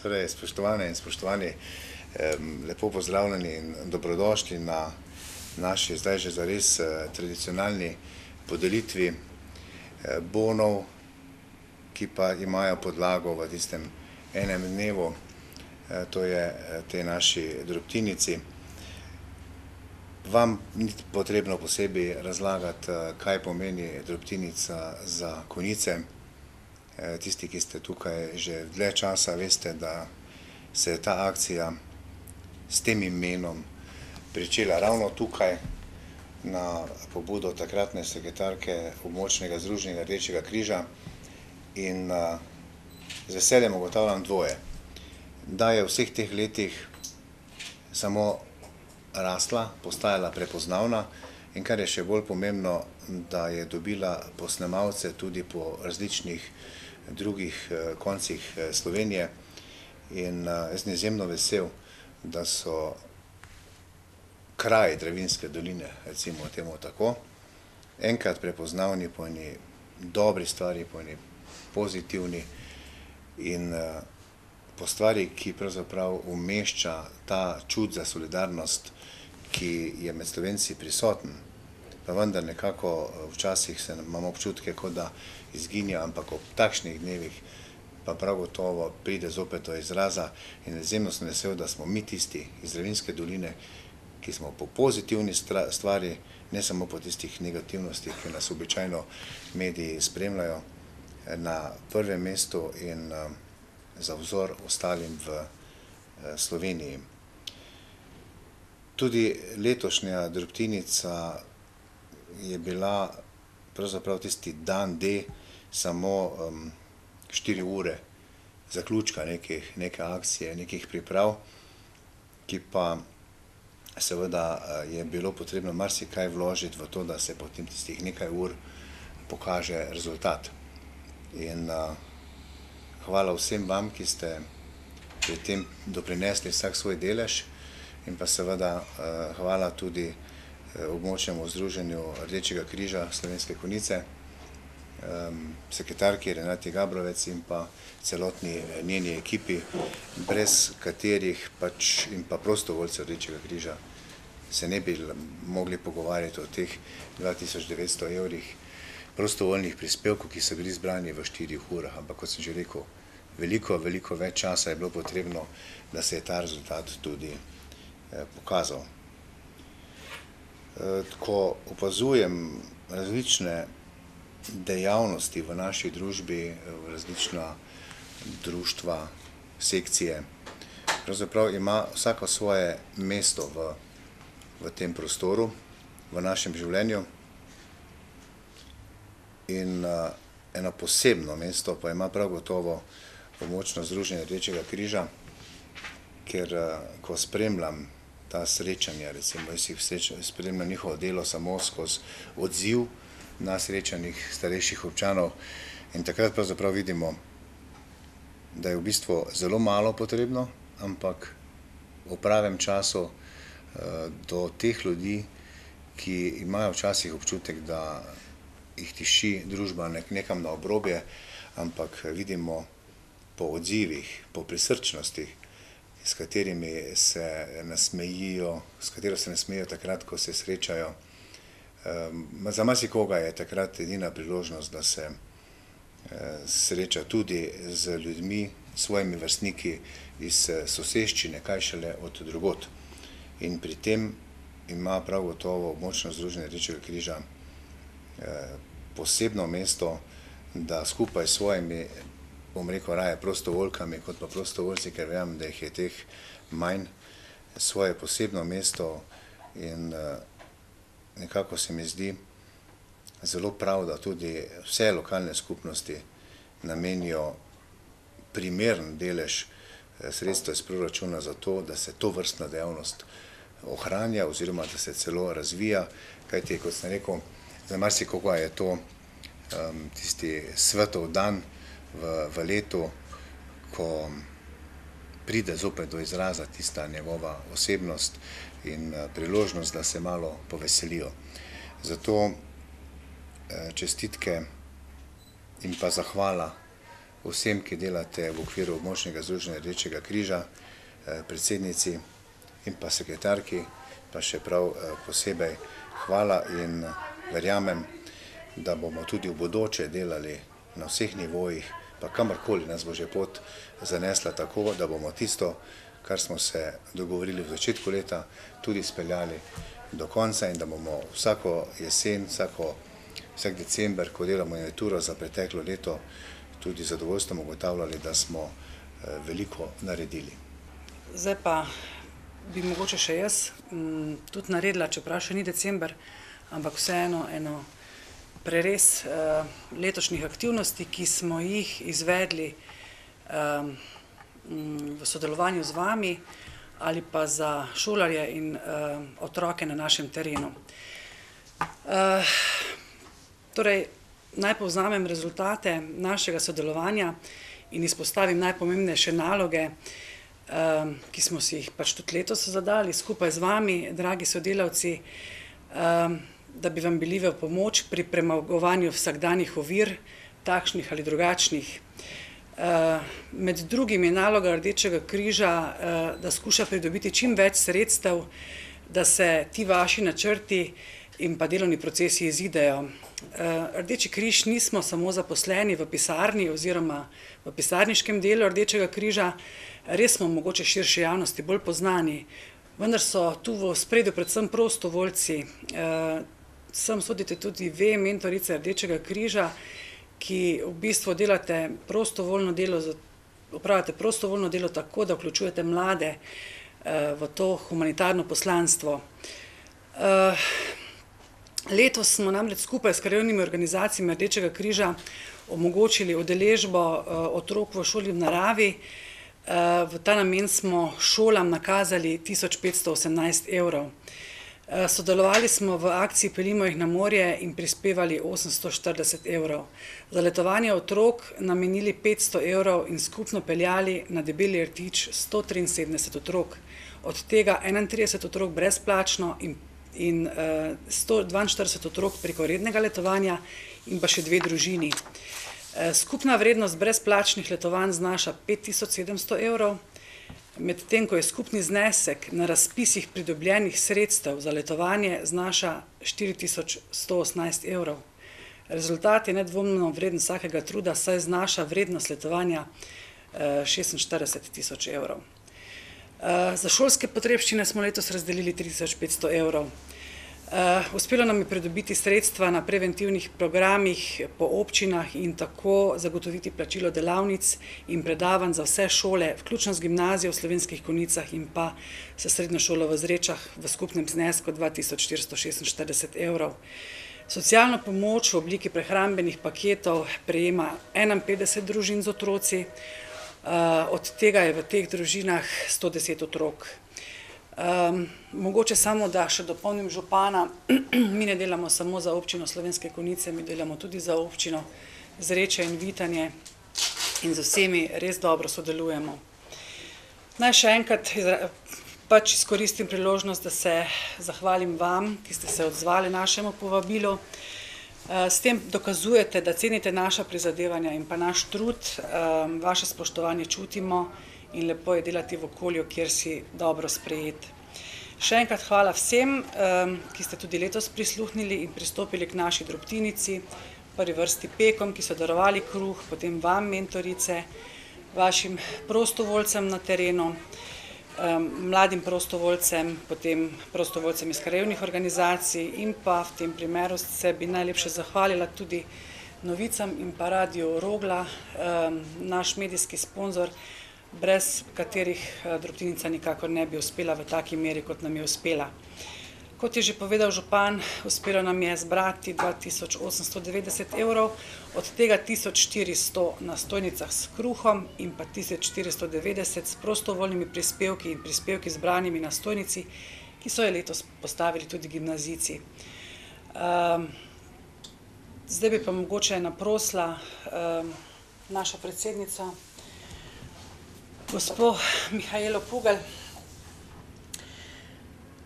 Torej, spoštovane in spoštovani, lepo pozdravljeni in dobrodošli na naši zdaj že zares tradicionalni podelitvi bonov, ki pa imajo podlago v tistem enem dnevu, to je tej naši drobtinici. Vam ni potrebno posebej razlagati, kaj pomeni drobtinica za Konjice. Tisti, ki ste tukaj že dlje časa, veste, da se je ta akcija s tem imenom pričela ravno tukaj na pobudo takratne sekretarke Območnega združenja Rdečega križa in z veseljem ugotavljam dvoje, da je v vseh teh letih samo rasla, postajala prepoznavna in kar je še bolj pomembno, da je dobila posnemalce tudi po različnih drugih koncih Slovenije in jaz sem izjemno vesel, da so kraji Dravinjske doline, recimo temu tako, enkrat prepoznavni po eni dobri stvari, po eni pozitivni in po stvari, ki pravzaprav umešča ta čut za solidarnost, ki je med Slovenci prisoten, pa vendar nekako včasih imamo občutke, kot da izginja, ampak ob takšnih dnevih pa prav gotovo pride zopet do izraza in izjemno sem vesel, da smo mi tisti iz Dravinjske doline, ki smo po pozitivni stvari, ne samo po tistih negativnostih, ki nas običajno mediji spremljajo, na prvem mestu in za vzor ostalim v Sloveniji. Tudi letošnja drobtinica je bila pravzaprav tisti dan D samo 4 ure zaključka neke akcije, nekih priprav, ki pa seveda je bilo potrebno marsikaj vložiti v to, da se potem tistih nekaj ur pokaže rezultat. In hvala vsem vam, ki ste pri tem doprinesli vsak svoj delež in pa seveda hvala tudi Območnemu združenju Rdečega križa Slovenske Konjice, sekretarki Renati Gabrovec in pa celotni njeni ekipi, brez katerih in pa prostovoljcev Rdečega križa se ne bi mogli pogovarjati o teh 2900 evrih prostovoljnih prispevkov, ki so bili zbrani v 4 urah, ampak kot sem že rekel, veliko več časa je bilo potrebno, da se je ta rezultat tudi pokazal. Ko opazujem različne dejavnosti v naši družbi, različna društva, sekcije, pravzaprav ima vsako svoje mesto v tem prostoru, v našem življenju in eno posebno mesto pa ima prav gotovo Območno združenje Rdečega križa, ker ko spremljam ta srečanja, recimo jaz spremljam njihovo delo samo skozi odziv na srečanjih starejših občanov in takrat pravzaprav vidimo, da je v bistvu zelo malo potrebno, ampak v pravem času do teh ljudi, ki imajo včasih občutek, da jih tiši družba nekam na obrobje, ampak vidimo po odzivih, po prisrčnostih, s katerimi se nasmejijo, s katero se nasmejijo takrat, ko se srečajo. Za marsikoga je takrat edina priložnost, da se sreča tudi z ljudmi, svojimi vrstniki iz soseščine, kaj šele od drugod. In pri tem ima prav gotovo Območno združenje Rdečega križa posebno mesto, da skupaj s svojimi, bom rekel raje prostovoljkami, kot pa prostovoljci, ker vem, da jih je teh manj, svoje posebno mesto in nekako se mi zdi zelo prav, da tudi vse lokalne skupnosti namenijo primeren delež sredstev iz proračuna za to, da se tovrstna dejavnost ohranja oziroma da se celo razvija, kajti, kot sem rekel, za marsikoga je to tisti svetov dan v letu, ko pride zopet do izraza tista njegova osebnost in priložnost, da se malo poveselijo. Zato čestitke in pa zahvala vsem, ki delate v okviru območnega združenja Rdečega križa, predsednici in pa sekretarki, pa še prav posebej hvala in verjamem, da bomo tudi v bodoče delali na vseh nivojih, pa kamorkoli nas bo že pot zanesla tako, da bomo tisto, kar smo se dogovorili v začetku leta, tudi speljali do konca in da bomo vsako jesen, vsak december, ko delamo inventuro za preteklo leto, tudi zadovoljstvom ugotavljali, da smo veliko naredili. Zdaj pa bi mogoče še jaz tudi naredila, čeprav še ni december, ampak vseeno eno prerez letošnjih aktivnosti, ki smo jih izvedli v sodelovanju z vami ali pa za šolarje in otroke na našem terenu. Torej, naj povzamem rezultate našega sodelovanja in izpostavim najpomembnejše naloge, ki smo si jih pač tudi letos zadali skupaj z vami, dragi sodelavci, da bi vam bili v pomoč pri premagovanju vsakdanjih ovir, takšnih ali drugačnih. Med drugim je naloga Rdečega križa, da skuša pridobiti čim več sredstev, da se ti vaši načrti in pa delovni procesi izidejo. Rdeči križ nismo samo zaposleni v pisarni oziroma v pisarniškem delu Rdečega križa, res smo mogoče širši javnosti bolj poznani, vendar so tu v ospredju predvsem prostovoljci. Sem sodite tudi ve, mentorice Rdečega križa, ki v bistvu delate prostovoljno delo, opravljate prostovoljno delo tako, da vključujete mlade v to humanitarno poslanstvo. Letos smo namreč skupaj s krajevnimi organizacijami Rdečega križa omogočili udeležbo otrok v šoli v naravi. V ta namen smo šolam nakazali 1518 evrov. Sodelovali smo v akciji Peljimo jih na morje in prispevali 840 evrov. Za letovanje otrok namenili 500 evrov in skupno peljali na Debeli rtič 173 otrok. Od tega 31 otrok brezplačno in 142 otrok preko rednega letovanja in pa še 2 družini. Skupna vrednost brezplačnih letovanj znaša 5700 evrov, medtem ko je skupni znesek na razpisih pridobljenih sredstev za letovanje znaša 4118 evrov. Rezultat je nedvomno vreden vsakega truda, saj znaša vrednost letovanja 46 tisoč evrov. Za šolske potrebščine smo letos razdelili 3500 evrov. Uspelo nam je pridobiti sredstva na preventivnih programih po občinah in tako zagotoviti plačilo delavnic in predavanj za vse šole, vključno z gimnazijo v Slovenskih Konjicah in pa s srednjo šolo v Zrečah v skupnem znesku 2446 evrov. Socialno pomoč v obliki prehrambenih paketov prejema 51 družin z otroci, od tega je v teh družinah 110 otrok. Mogoče samo, da še dopolnim župana, mi ne delamo samo za občino Slovenske Konjice, mi delamo tudi za občino Zreče in Vitanje in z vsemi res dobro sodelujemo. Naj še enkrat pač izkoristim priložnost, da se zahvalim vam, ki ste se odzvali našemu povabilu. S tem dokazujete, da cenite naša prizadevanja in pa naš trud, vaše spoštovanje čutimo in lepo je delati v okolju, kjer si dobro sprejet. Še enkrat hvala vsem, ki ste tudi letos prisluhnili in pristopili k naši drobtinici, prvi vrsti Pekom, ki so darovali kruh, potem vam, mentorice, vašim prostovoljcem na terenu, mladim prostovoljcem, potem prostovoljcem iz krajevnih organizacij in pa v tem primeru se bi najlepše zahvalila tudi Novicam in pa Radio Rogla, naš medijski sponzor, brez katerih drobtinica nikakor ne bi uspela v taki meri, kot nam je uspela. Kot je že povedal župan, uspelo nam je zbrati 2890 evrov, od tega 1400 na stojnicah s kruhom in pa 1490 s prostovoljnimi prispevki in prispevki zbranimi na stojnici, ki so jo letos postavili tudi gimnazijci. Zdaj bi pa mogoče naprosila našo predsednico, gospo Mihajlo Pugalj,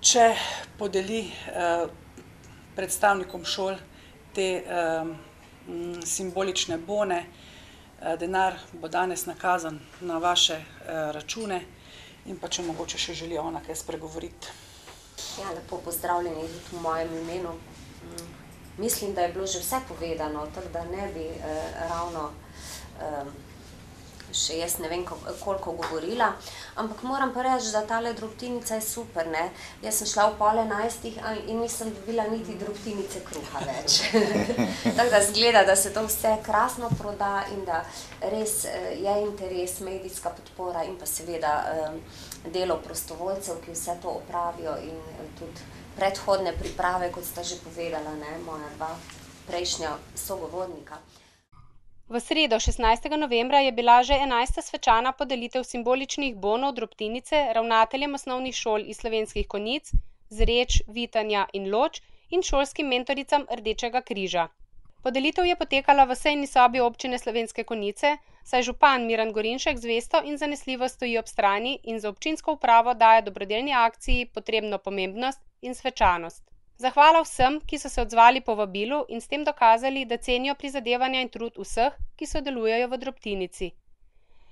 če podeli predstavnikom šol te simbolične bone Denar bo danes nakazan na vaše račune in pa če mogoče še želi ona kaj spregovoriti. Ja, lepo pozdravljeni tudi v mojem imenu. Mislim, da je bilo že vse povedano, tako da ne bi ravno še jaz ne vem koliko govorila, ampak moram pa reči, da tale drobtinica je super, ne. Jaz sem šla v 10:30 in nisem dobila niti drobtinice kruha več. Tako da zgleda, da se to vse krasno proda in da res je interes, medijska podpora in pa seveda delo prostovoljcev, ki vse to opravijo in tudi predhodne priprave, kot sta že povedala, ne, moja dva prejšnja sogovornika. V sredo 16. novembra je bila že 11. svečana podelitev simboličnih bonov drobtinice ravnateljem osnovnih šol iz Slovenskih Konjic, Zreč, Vitanja in Loč in šolskim mentoricam Rdečega križa. Podelitev je potekala v sejni sobi občine Slovenske Konjice, saj župan Miran Gorinšek zvesto in zanesljivo stoji ob strani in za občinsko upravo daje dobrodelni akciji potrebno pomembnost in svečanost. Zahvala vsem, ki so se odzvali po vabilu in s tem dokazali, da cenijo prizadevanja in trud vseh, ki sodelujejo v drobtinici.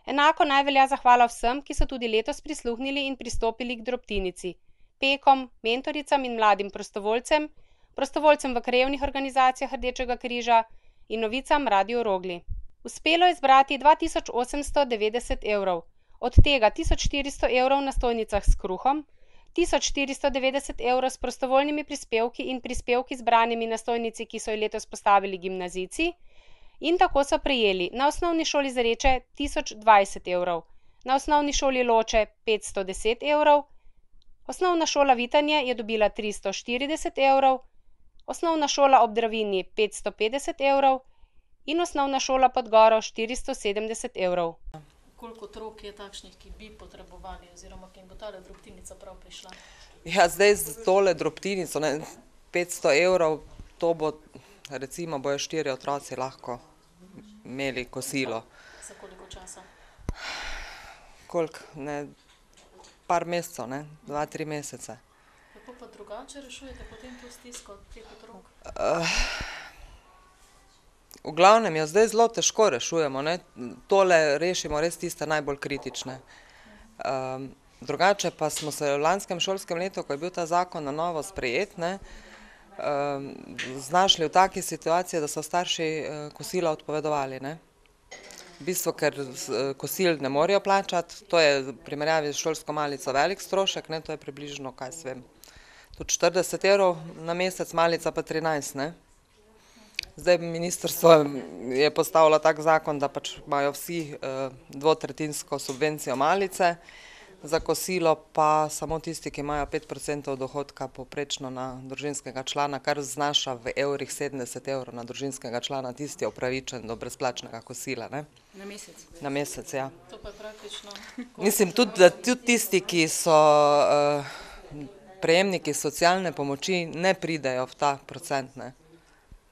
Enako naj velja zahvala vsem, ki so tudi letos prisluhnili in pristopili k drobtinici. Pekom, mentoricam in mladim prostovoljcem, prostovoljcem v krajevnih organizacijah Rdečega križa in novicam Radio Rogli. Uspelo je zbrati 2890 evrov, od tega 1400 evrov na stojnicah s kruhom, 1490 evrov s prostovoljnimi prispevki in prispevki zbranimi na stojnici, ki so jo letos postavili gimnazijci, in tako so prejeli na osnovni šoli Zreče 1020 evrov, na osnovni šoli Loče 510 evrov, osnovna šola Vitanje je dobila 340 evrov, osnovna šola ob Dravinji 550 evrov in osnovna šola pod Goro 470 evrov. Koliko otrok je takšnih, ki bi potrebovali oziroma ki jim bo tale drobtinica prav prišla? Ja, zdaj z tole drobtinico, 500 evrov, to bo, recimo, bojo 4 otroci lahko imeli kosilo. Za koliko časa? Koliko, par mesecev, 2-3 mesece. Kako pa drugače rešujete potem to stisko teh otrok? V glavnem jo zdaj zelo težko rešujemo, tole rešimo res tiste najbolj kritične. Drugače pa smo se v lanskem šolskem letu, ko je bil ta zakon na novo sprejet, znašli v taki situaciji, da so starši kosila odpovedovali. V bistvu, ker kosil ne morejo plačati, to je v primerjavi s šolsko malico velik strošek, to je približno, kaj se vem, tudi 40 evrov na mesec, malica pa 13, Zdaj ministrstvo je postavilo tak zakon, da pač imajo vsi dvotretinsko subvencijo malice, za kosilo pa samo tisti, ki imajo 5% dohodka povprečno na družinskega člana, kar znaša v evrih 70 evrov na družinskega člana, tisti je upravičen do brezplačnega kosila. Na mesec? Na mesec, ja. To pa je praktično... Mislim, tudi tisti, ki so prejemniki socialne pomoči, ne pridejo v ta procent,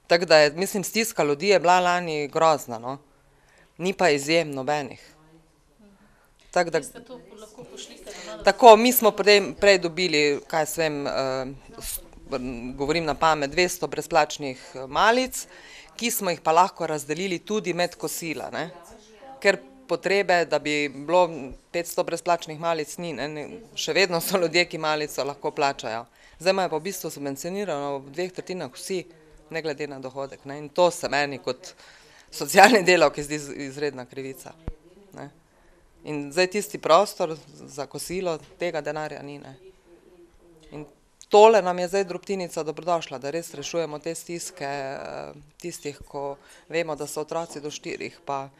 Tako da je, mislim, stiska ljudi je bila lani grozna, Ni pa izjem nobenih. Ste to lahko pošljite? Tako, mi smo prej dobili, kaj se vem, govorim na pamet, 200 brezplačnih malic, ki smo jih pa lahko razdelili tudi med kosila, Ker potrebe, da bi bilo 500 brezplačnih malic ni, Še vedno so ljudje, ki malico lahko plačajo. Zdaj imajo pa v bistvu subvencionirano v 2/3 vsi, ne glede na dohodek. In to se meni kot socialni delavki zdi izredna krivica. In zdaj tisti prostor za kosilo tega denarja ni. In tole nam je zdaj drobtinica dobrodošla, da res rešujemo te stiske tistih, ko vemo, da so otroci do 4, pa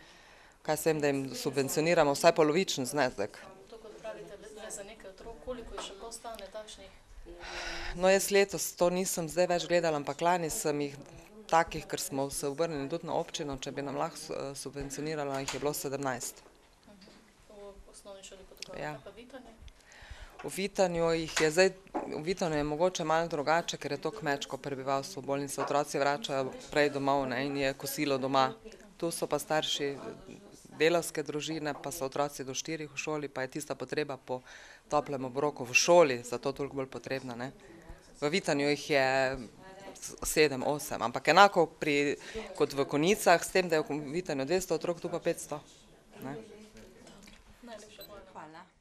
kaj se vem, da jim subvencioniramo vsaj polovičen znesek. To, kot pravite, le za nekaj otrok, koliko je še bilo stane takšnih? No, jaz letos to nisem zdaj več gledala, ampak lani sem jih takih, ker smo se obrnili tudi na občino, če bi nam lahko subvencionirala, jih je bilo 17. V osnovni šoli pod Goro, pa Vitanje? V Vitanju je zdaj, v Vitanju je mogoče malo drugače, ker je to kmečko prebivalstvo, bolj se otroci vračajo prej domov in je kosilo doma. Tu so pa starši delavske družine, pa so otroci do 4 v šoli, pa je tista potreba po toplem obroku v šoli, zato toliko bolj potrebna. V Vitanju jih je 7, 8, ampak enako kot v Konicah, s tem, da je v Vitanju 200 otrok, tu pa 500. Ne? Najlepša hvala. Hvala.